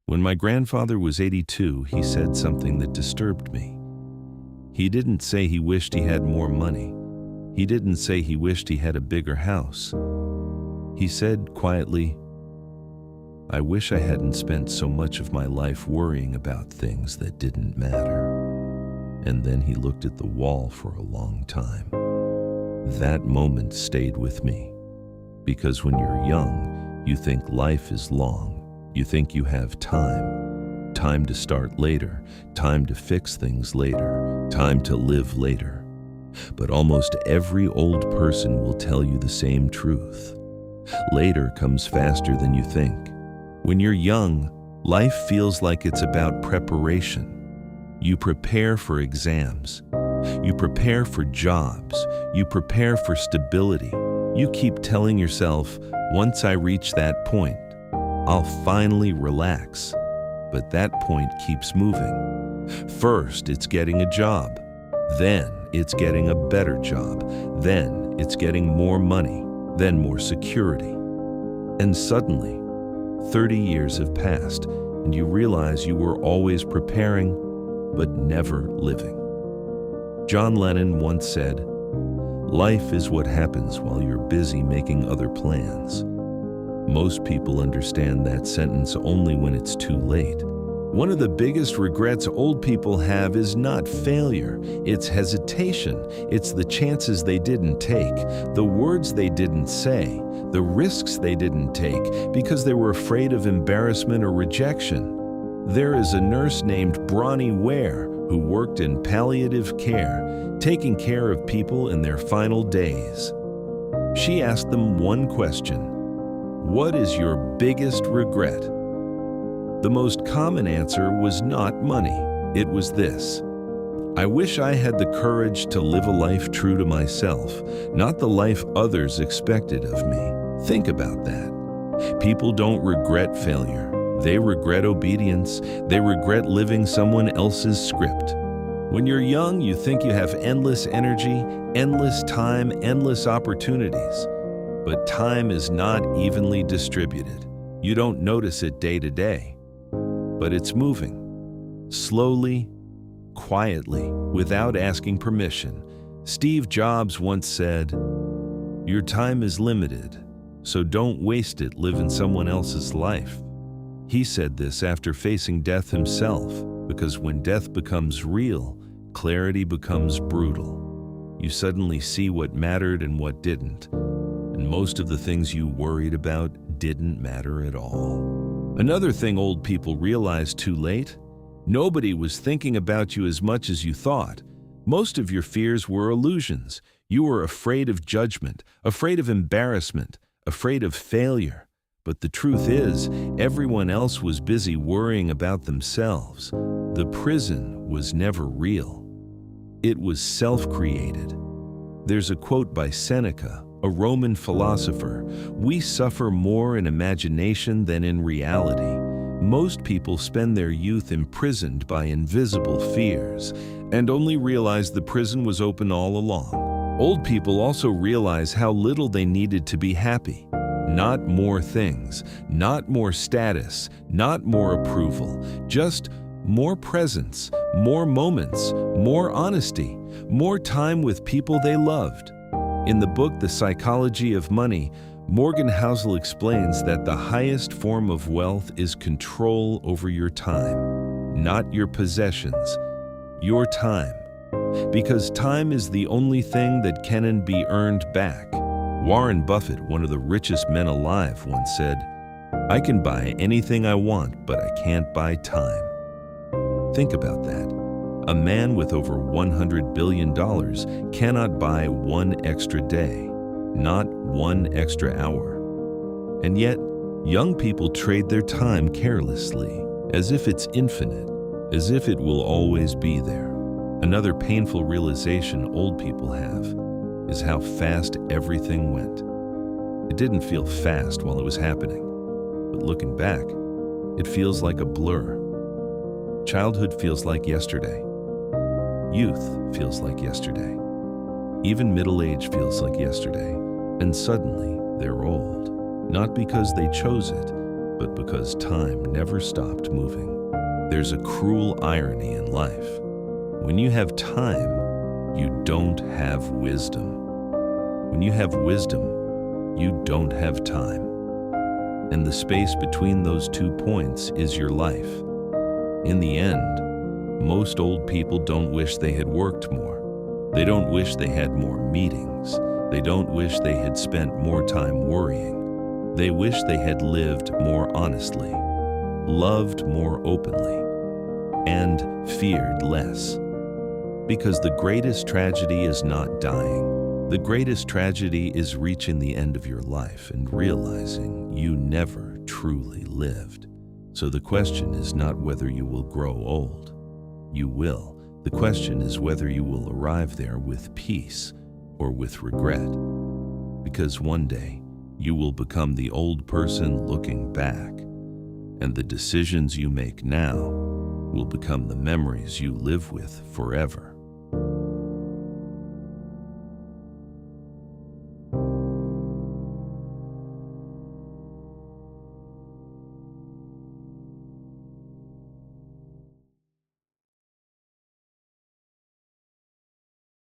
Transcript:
When my grandfather was 82, he said something that disturbed me. He didn't say he wished he had more money. He didn't say he wished he had a bigger house. He said quietly, "I wish I hadn't spent so much of my life worrying about things that didn't matter." And then he looked at the wall for a long time. That moment stayed with me, because when you're young, you think life is long. You think you have time to start later, time to fix things later, time to live later. But almost every old person will tell you the same truth. Later comes faster than you think. When you're young, life feels like it's about preparation. You prepare for exams. You prepare for jobs. You prepare for stability. You keep telling yourself, once I reach that point, I'll finally relax. But that point keeps moving. First, it's getting a job. Then, it's getting a better job. Then, it's getting more money. Then more security. And suddenly, 30 years have passed, and you realize you were always preparing, but never living. John Lennon once said, "Life is what happens while you're busy making other plans." Most people understand that sentence only when it's too late. One of the biggest regrets old people have is not failure, it's hesitation. It's the chances they didn't take, the words they didn't say, the risks they didn't take because they were afraid of embarrassment or rejection. There is a nurse named Bronnie Ware who worked in palliative care, taking care of people in their final days. She asked them one question: "What is your biggest regret?" The most common answer was not money. It was this: "I wish I had the courage to live a life true to myself, not the life others expected of me." Think about that. People don't regret failure. They regret obedience. They regret living someone else's script. When you're young, you think you have endless energy, endless time, endless opportunities. But time is not evenly distributed. You don't notice it day to day. But it's moving. Slowly, quietly, without asking permission. Steve Jobs once said, "Your time is limited, so don't waste it living someone else's life." He said this after facing death himself, because when death becomes real, clarity becomes brutal. You suddenly see what mattered and what didn't, and most of the things you worried about didn't matter at all. Another thing old people realize too late: nobody was thinking about you as much as you thought. Most of your fears were illusions. You were afraid of judgment, afraid of embarrassment, afraid of failure. But the truth is, everyone else was busy worrying about themselves. The prison was never real. It was self-created. There's a quote by Seneca, a Roman philosopher: "We suffer more in imagination than in reality." Most people spend their youth imprisoned by invisible fears and only realize the prison was open all along. Old people also realize how little they needed to be happy. Not more things, not more status, not more approval, just more presence, more moments, more honesty, more time with people they loved. In the book The Psychology of Money, Morgan Housel explains that the highest form of wealth is control over your time, not your possessions, your time. Because time is the only thing that can be earned back. Warren Buffett, one of the richest men alive, once said, "I can buy anything I want, but I can't buy time." Think about that. A man with over $100 billion cannot buy one extra day, not one extra hour. And yet, young people trade their time carelessly, as if it's infinite, as if it will always be there. Another painful realization old people have is how fast everything went. It didn't feel fast while it was happening, but looking back, it feels like a blur. Childhood feels like yesterday. Youth feels like yesterday. Even middle age feels like yesterday. And suddenly, they're old. Not because they chose it, but because time never stopped moving. There's a cruel irony in life. When you have time, you don't have wisdom. When you have wisdom, you don't have time. And the space between those 2 points is your life. In the end, most old people don't wish they had worked more. They don't wish they had more meetings. They don't wish they had spent more time worrying. They wish they had lived more honestly, loved more openly, and feared less. Because the greatest tragedy is not dying. The greatest tragedy is reaching the end of your life and realizing you never truly lived. So the question is not whether you will grow old. You will. The question is whether you will arrive there with peace or with regret. Because one day, you will become the old person looking back, and the decisions you make now will become the memories you live with forever.